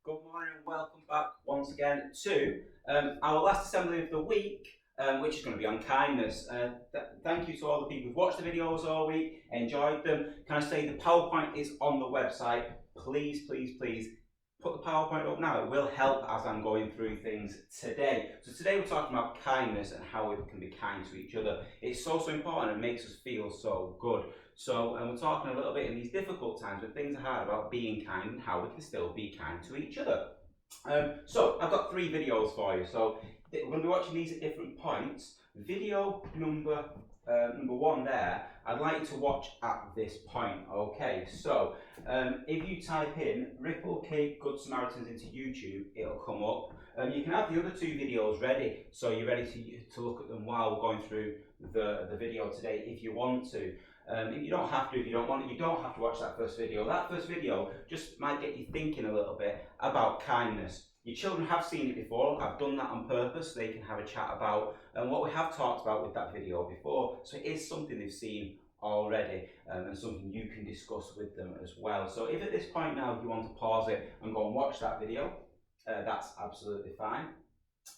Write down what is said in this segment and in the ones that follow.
Good morning and welcome back once again to our last assembly of the week, which is going to be on kindness. Thank you to all the people who've watched the videos all week, enjoyed them. Can I say the PowerPoint is on the website? Please, please, please put the PowerPoint up now. It will help as I'm going through things today. So today we're talking about kindness and how we can be kind to each other. It's so important and makes us feel so good. So we're talking a little bit in these difficult times when things are hard about being kind and how we can still be kind to each other. So I've got 3 videos for you. So we're going to be watching these at different points. Video number 1 there, I'd like you to watch at this point. Okay, so if you type in Ripple Cape Good Samaritans into YouTube, it'll come up. You can have the other 2 videos ready, so you're ready to look at them while we're going through the video today if you want to. You don't have to if you don't want it. You don't have to watch that first video. That first video just might get you thinking a little bit about kindness. Your children have seen it before. I've done that on purpose. They can have a chat about what we have talked about with that video before. So it is something they've seen already and something you can discuss with them as well. So if at this point now you want to pause it and go and watch that video, that's absolutely fine.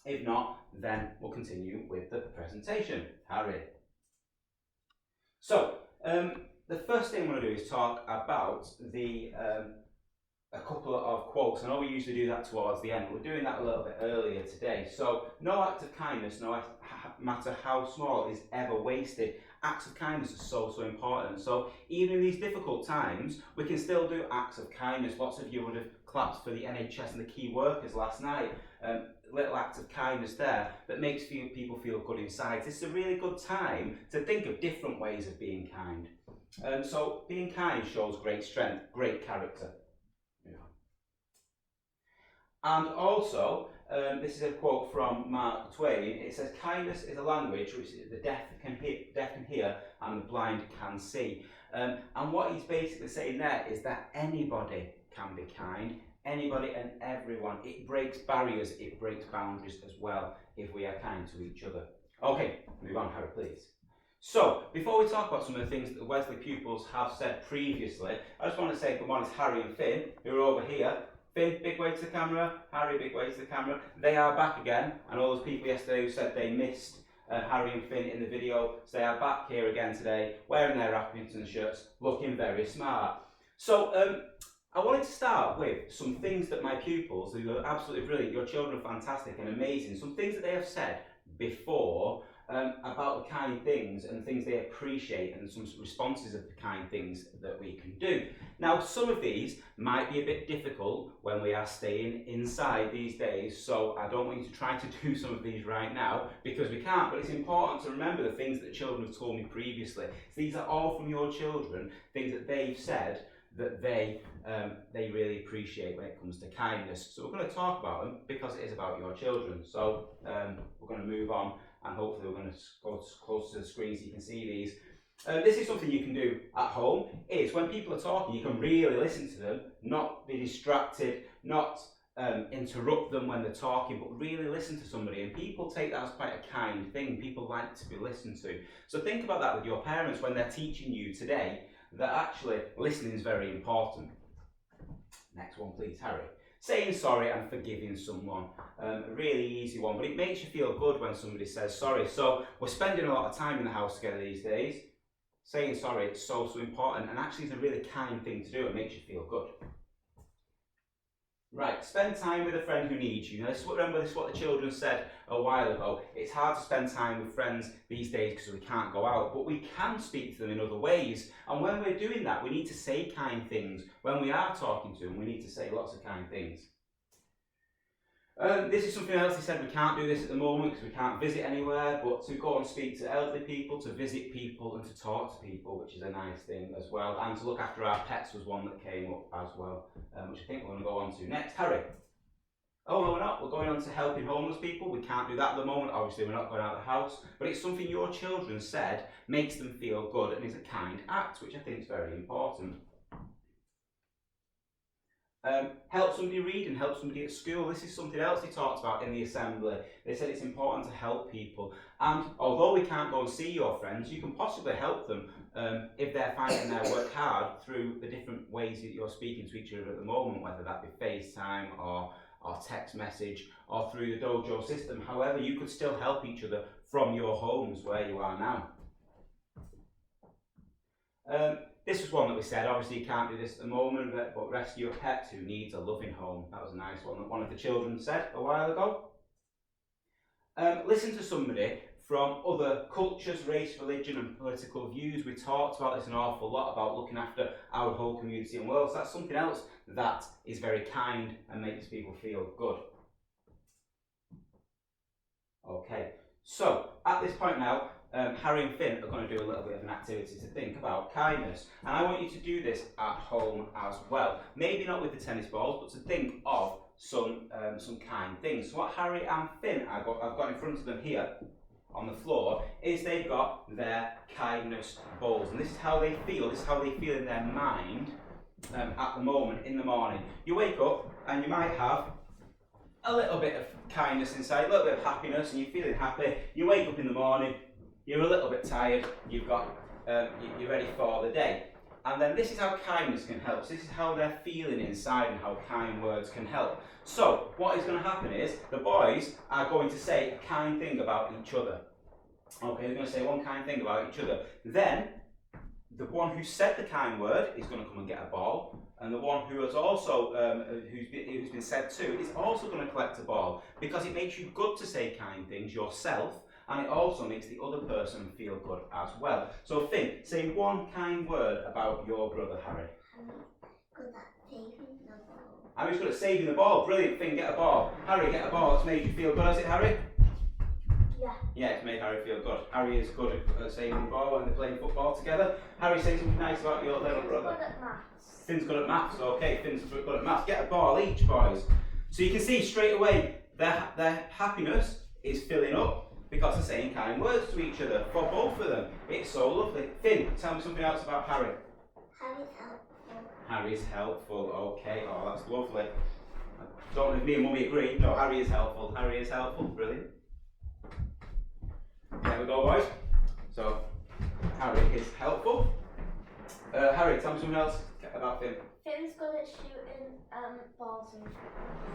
If not, then we'll continue with the presentation. Harry. So, the first thing I'm going to do is talk about a couple of quotes. I know we usually do that towards the end, but we're doing that a little bit earlier today. So, no act of kindness, no matter how small, is ever wasted. Acts of kindness are so important. So, even in these difficult times, we can still do acts of kindness. Lots of you would have clapped for the NHS and the key workers last night. Little acts of kindness there that makes people feel good inside. This is a really good time to think of different ways of being kind. So being kind shows great strength, great character. Yeah. And also, this is a quote from Mark Twain. It says, "Kindness is a language which the deaf can hear and the blind can see." And what he's basically saying there is that anybody can be kind. Anybody and everyone. It breaks barriers, it breaks boundaries as well if we are kind to each other. Okay, move on, Harry, please. So, before we talk about some of the things that the Wesley pupils have said previously, I just want to say good morning to Harry and Finn, who are over here. Finn, big wave to the camera. Harry, big wave to the camera. They are back again, and all those people yesterday who said they missed Harry and Finn in the video, so they are back here again today, wearing their Appington shirts, looking very smart. So, I wanted to start with some things that my pupils, who are absolutely brilliant, your children are fantastic and amazing, some things that they have said before about the kind things and things they appreciate and some responses of the kind things that we can do. Now, some of these might be a bit difficult when we are staying inside these days, so I don't want you to try to do some of these right now because we can't, but it's important to remember the things that the children have told me previously. So these are all from your children, things that they've said that they really appreciate when it comes to kindness. So we're going to talk about them because it is about your children. So we're going to move on and hopefully we're going to go close to the screen so you can see these. This is something you can do at home, is when people are talking you can really listen to them, not be distracted, not interrupt them when they're talking, but really listen to somebody, and people take that as quite a kind thing. People like to be listened to. So think about that with your parents when they're teaching you today, that actually listening is very important. Next one please, Harry. Saying sorry and forgiving someone. A really easy one, but it makes you feel good when somebody says sorry. So we're spending a lot of time in the house together these days. Saying sorry, it's so important, and actually it's a really kind thing to do. It makes you feel good. Right, spend time with a friend who needs you. Now, remember, this is what the children said a while ago. It's hard to spend time with friends these days because we can't go out, but we can speak to them in other ways. And when we're doing that, we need to say kind things. When we are talking to them, we need to say lots of kind things. This is something else. They said we can't do this at the moment because we can't visit anywhere, but to go and speak to elderly people, to visit people and to talk to people, which is a nice thing as well, and to look after our pets was one that came up as well, which I think we're going to go on to next. Harry. Oh no, we're not. We're going on to helping homeless people. We can't do that at the moment. Obviously, we're not going out of the house, but it's something your children said makes them feel good and is a kind act, which I think is very important. Help somebody read and help somebody at school. This is something else they talked about in the assembly. They said it's important to help people. And although we can't go and see your friends, you can possibly help them if they're finding their work hard through the different ways that you're speaking to each other at the moment, whether that be FaceTime or text message or through the dojo system. However, you could still help each other from your homes where you are now. This was one that we said, obviously you can't do this at the moment, but rescue a pet who needs a loving home. That was a nice one that one of the children said a while ago. Listen to somebody from other cultures, race, religion and political views. We talked about this an awful lot, about looking after our whole community and world. So that's something else that is very kind and makes people feel good. Okay, so at this point now, Harry and Finn are going to do a little bit of an activity to think about kindness, and I want you to do this at home as well. Maybe not with the tennis balls, but to think of some kind things. So what Harry and Finn I've got in front of them here on the floor is they've got their kindness bowls, and this is how they feel. This is how they feel in their mind at the moment in the morning. You wake up and you might have a little bit of kindness inside, a little bit of happiness, and you're feeling happy. You wake up in the morning. You're a little bit tired, you're ready for the day. And then this is how kindness can help. So this is how they're feeling inside and how kind words can help. So what is going to happen is the boys are going to say a kind thing about each other. Okay, they're going to say one kind thing about each other. Then the one who said the kind word is going to come and get a ball. And the one who has also, who's been said to, is also going to collect a ball. Because it makes you good to say kind things yourself. And it also makes the other person feel good as well. So Finn, say one kind word about your brother Harry. Good at saving the ball. Harry's good at saving the ball. Brilliant. Finn, get a ball. Harry, get a ball. It's made you feel good, has it, Harry? Yeah. Yeah, it's made Harry feel good. Harry is good at saving the ball when they're playing football together. Harry, say something nice about your little brother. Good at maths. Finn's good at maths. Okay, Finn's good at maths. Get a ball each, boys. So you can see straight away their happiness is filling up, because they're saying kind words to each other, for both of them. It's so lovely. Finn, tell me something else about Harry. Harry's helpful. Harry's helpful, okay. Oh, that's lovely. I don't know if me and Mummy agree. No, Harry is helpful. Harry is helpful. Brilliant. There we go, boys. So, Harry is helpful. Harry, tell me something else about Finn. Finn's good at shooting balls and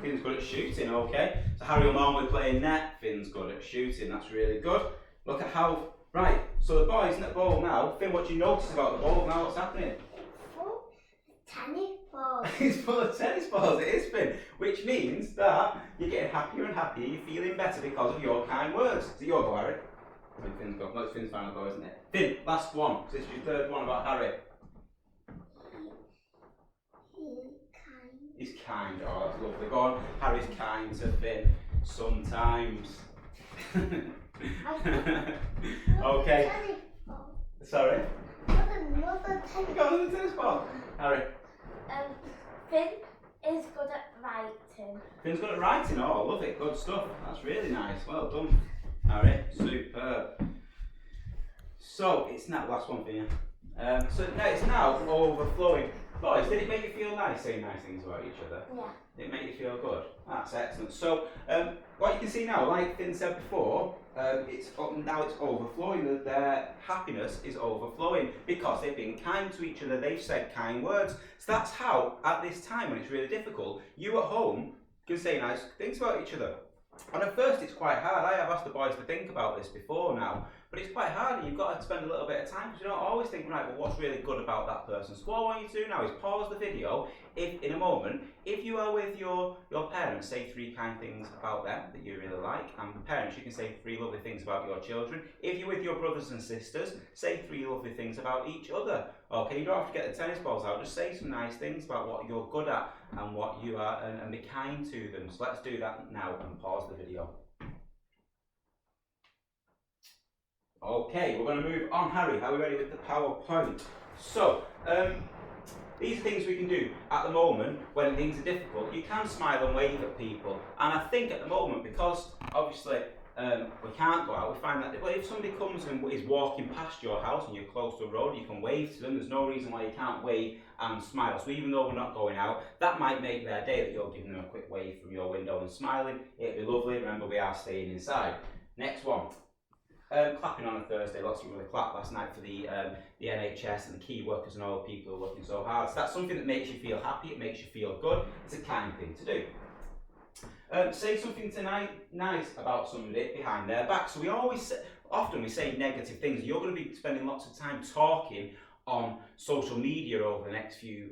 Finn's good at shooting, okay. So Harry will normally play in net. Finn's good at shooting, that's really good. Look at how, right, so the boys in the ball now. Finn, what do you notice about the ball now? What's happening? it's full of tennis balls. It's full of tennis balls, it is, Finn. Which means that you're getting happier and happier, you're feeling better because of your kind words. Is it your go, Harry? I think Finn's go. No, it's Finn's final go, isn't it? Finn, last one. So this is your third one about Harry. He's kind. Oh, that's lovely. Go on. Harry's kind to Finn sometimes. Okay. Sorry. Another tennis Go on the tennis ball. Harry. Finn is good at writing. Finn's good at writing. Oh, I love it. Good stuff. That's really nice. Well done, Harry. Superb. So it's not the last one for you. So now it's now overflowing. Boys, did it make you feel nice saying nice things about each other? Yeah. Did it make you feel good? That's excellent. So what you can see now, like Finn said before, now it's overflowing. Their happiness is overflowing because they've been kind to each other. They've said kind words. So that's how, at this time when it's really difficult, you at home can say nice things about each other. And at first it's quite hard. I have asked the boys to think about this before now, but it's quite hard and you've got to spend a little bit of time because you don't always think, right, well, what's really good about that person? So what I want you to do now is pause the video in a moment. If you are with your parents, say 3 kind things about them that you really like, and the parents, you can say 3 lovely things about your children. If you're with your brothers and sisters, say 3 lovely things about each other. Okay, you don't have to get the tennis balls out, just say some nice things about what you're good at and what you are, and be kind to them. So let's do that now and pause the video. Okay, we're going to move on. Harry, are we ready with the PowerPoint? So, these are things we can do at the moment when things are difficult. You can smile and wave at people, and I think at the moment, because obviously we can't go out, we find that, well, if somebody comes and is walking past your house and you're close to a road, you can wave to them. There's no reason why you can't wave and smile. So even though we're not going out, that might make their day that you're giving them a quick wave from your window and smiling. It'll be lovely. Remember, we are staying inside. Next one. Clapping on a Thursday. Lots of people really clapped last night for the NHS and the key workers and all the people who are working so hard. So that's something that makes you feel happy, it makes you feel good. It's a kind thing to do. Say something nice about somebody behind their back. So often we say negative things. You're going to be spending lots of time talking on social media over the next few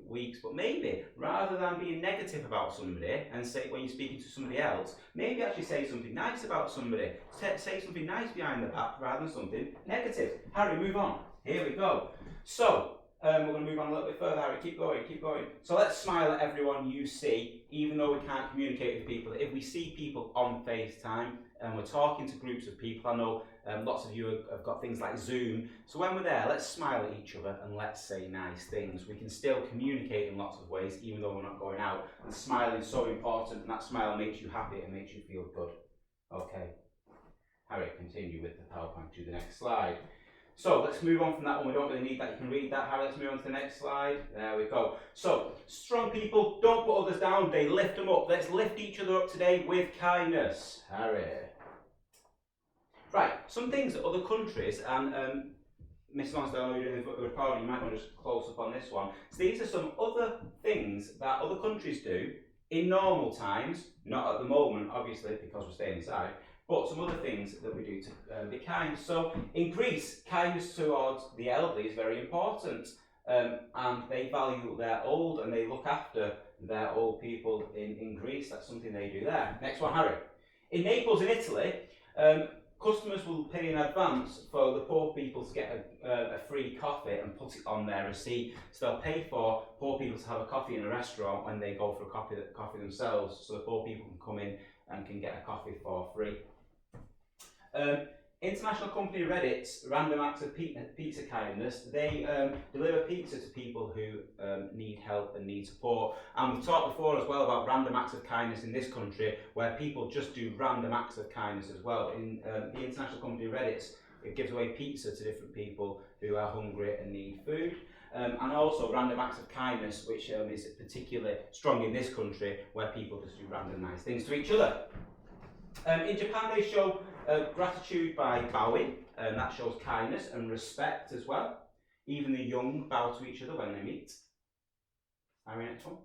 weeks, but maybe rather than being negative about somebody and say when you're speaking to somebody else, maybe actually say something nice about somebody. Say something nice behind the back rather than something negative. Harry, move on. Here we go. So we're going to move on a little bit further, Harry. Keep going, keep going. So let's smile at everyone you see, even though we can't communicate with people. If we see people on FaceTime and we're talking to groups of people, I know lots of you have got things like Zoom. So when we're there, let's smile at each other and let's say nice things. We can still communicate in lots of ways, even though we're not going out. And smiling is so important, and that smile makes you happy and makes you feel good. Okay. Harry, continue with the PowerPoint to the next slide. So let's move on from that one. We don't really need that. You can read that, Harry. Let's move on to the next slide. There we go. So, strong people don't put others down. They lift them up. Let's lift each other up today with kindness. Harry. Right, some things that other countries, and Miss Lonsdale, I know you're doing the recording, you might want to just close up on this one. So these are some other things that other countries do in normal times, not at the moment, obviously, because we're staying inside, but some other things that we do to be kind. So in Greece, kindness towards the elderly is very important, and they value their old and they look after their old people in Greece. That's something they do there. Next one, Harry. In Naples, in Italy, customers will pay in advance for the poor people to get a free coffee and put it on their receipt. So they'll pay for poor people to have a coffee in a restaurant when they go for a coffee themselves, so the poor people can come in and can get a coffee for free. International company Reddit's Random Acts of Pizza Kindness, they deliver pizza to people who need help and need support. And we've talked before as well about random acts of kindness in this country, where people just do random acts of kindness as well. In the international company Reddit's, it gives away pizza to different people who are hungry and need food. And also random acts of kindness, which is particularly strong in this country, where people just do random nice things to each other. In Japan, they show gratitude by bowing, and that shows kindness and respect as well. Even the young bow to each other when they meet. Next one.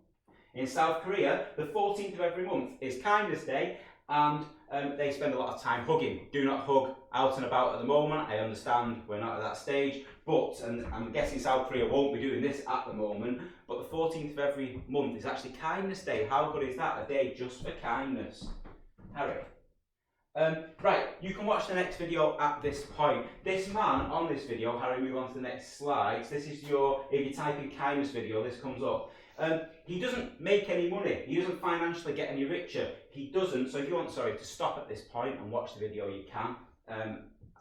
In South Korea, the 14th of every month is Kindness Day, and they spend a lot of time hugging. Do not hug out and about at the moment. I understand we're not at that stage, but, and I'm guessing South Korea won't be doing this at the moment, but the 14th of every month is actually Kindness Day. How good is that? A day just for kindness. Harry. Right, you can watch the next video at this point. This man on this video, Harry, move on to the next slide. This is your, if you type in kindness video, this comes up. He doesn't make any money. He doesn't financially get any richer. He doesn't, so if you want, to stop at this point and watch the video, you can.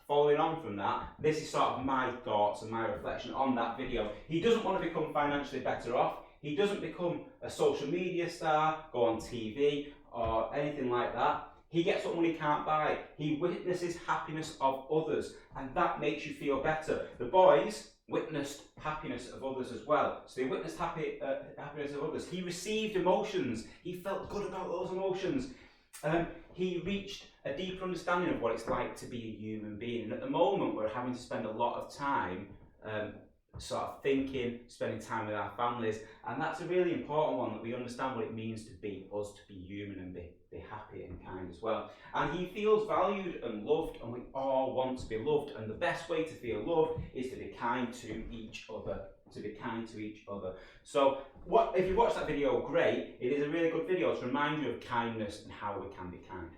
Following on from that, this is sort of my thoughts and my reflection on that video. He doesn't want to become financially better off. He doesn't become a social media star, go on TV, or anything like that. He gets what money can't buy. He witnesses happiness of others, and that makes you feel better. The boys witnessed happiness of others as well. So they witnessed happiness of others. He received emotions. He felt good about those emotions. He reached a deeper understanding of what it's like to be a human being. And at the moment, we're having to spend a lot of time sort of thinking, spending time with our families, and that's a really important one, that we understand what it means to be us, to be human and be happy and kind as well. And he feels valued and loved, and we all want to be loved, and the best way to feel loved is to be kind to each other. So if you watched that video, great. It is a really good video to remind you of kindness and how we can be kind.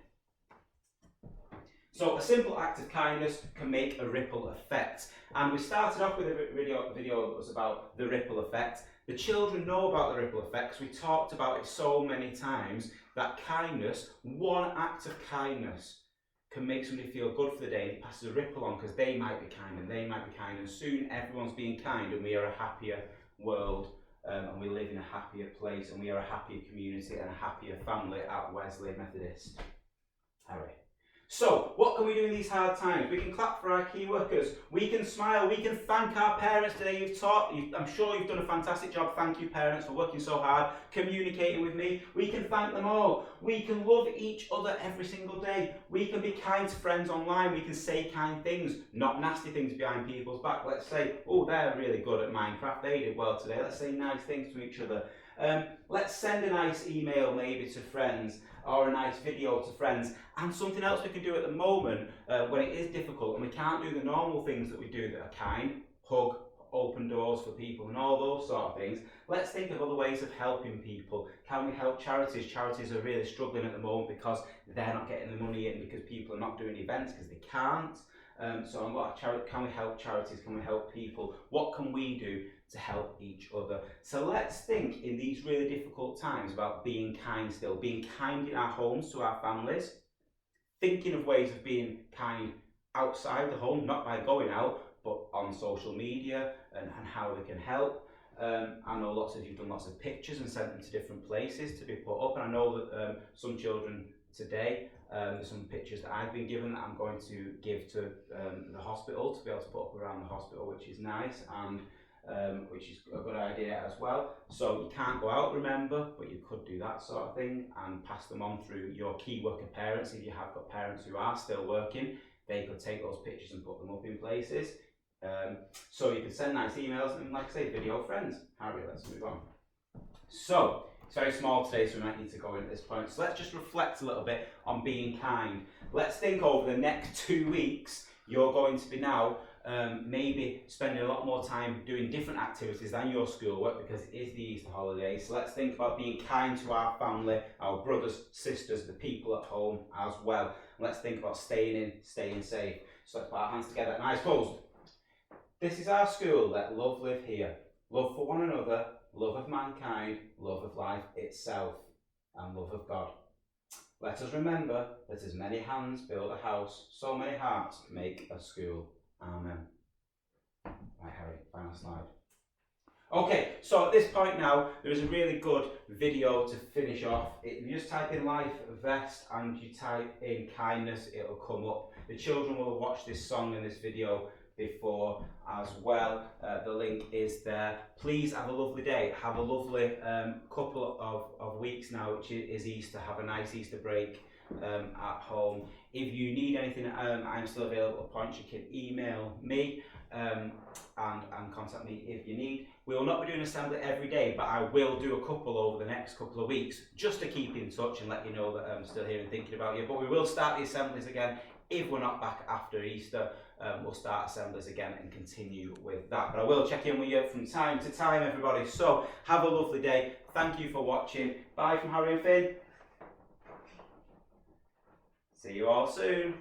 So a simple act of kindness can make a ripple effect. And we started off with a video that was about the ripple effect. The children know about the ripple effects. We talked about it so many times, that kindness, one act of kindness, can make somebody feel good for the day, and it passes a ripple on, because they might be kind and they might be kind, and soon everyone's being kind, and we are a happier world, and we live in a happier place, and we are a happier community and a happier family at Wesley Methodist. Harry. So, what can we do in these hard times? We can clap for our key workers, we can smile, we can thank our parents today. I'm sure you've done a fantastic job. Thank you, parents, for working so hard, communicating with me. We can thank them all. We can love each other every single day. We can be kind to friends online. We can say kind things, not nasty things behind people's back. Let's say, oh, they're really good at Minecraft, they did well today. Let's say nice things to each other. Let's send a nice email maybe to friends, or a nice video to friends. And something else we can do at the moment when it is difficult and we can't do the normal things that we do that are kind, hug, open doors for people and all those sort of things. Let's think of other ways of helping people. Can we help charities? Charities are really struggling at the moment because they're not getting the money in, because people are not doing events because they can't. So a lot of can we help charities? Can we help people? What can we do to help each other? So let's think in these really difficult times about being kind still, being kind in our homes to our families, thinking of ways of being kind outside the home, not by going out, but on social media and how we can help. I know lots of you've done lots of pictures and sent them to different places to be put up, and I know that some children today, there's some pictures that I've been given that I'm going to give to the hospital to be able to put up around the hospital, which is nice, and which is a good idea as well. So you can't go out, remember, but you could do that sort of thing and pass them on through your key worker parents. If you have got parents who are still working, they could take those pictures and put them up in places. So you can send nice emails and, like I say, video friends. Harry, let's move on. So it's very small today, so we might need to go in at this point. So let's just reflect a little bit on being kind. Let's think over the next 2 weeks, you're going to be now maybe spending a lot more time doing different activities than your schoolwork because it is the Easter holidays. So let's think about being kind to our family, our brothers, sisters, the people at home as well. And let's think about staying in, staying safe. So let's put our hands together and eyes closed. This is our school. Let love live here. Love for one another, love of mankind, love of life itself, and love of God. Let us remember that as many hands build a house, so many hearts make a school. Amen. Right, Harry, final slide. Okay, so at this point now, there is a really good video to finish off. You just type in life vest and you type in kindness, it'll come up. The children will have watched this song and this video before as well. The link is there. Please have a lovely day. Have a lovely couple of weeks now, which is Easter. Have a nice Easter break at home. If you need anything, I'm still available at points. You can email me and contact me if you need. We will not be doing assembly every day, but I will do a couple over the next couple of weeks just to keep in touch and let you know that I'm still here and thinking about you. But we will start the assemblies again if we're not back after Easter. We'll start assemblies again and continue with that. But I will check in with you from time to time, everybody. So have a lovely day. Thank you for watching. Bye from Harry and Finn. See you all soon.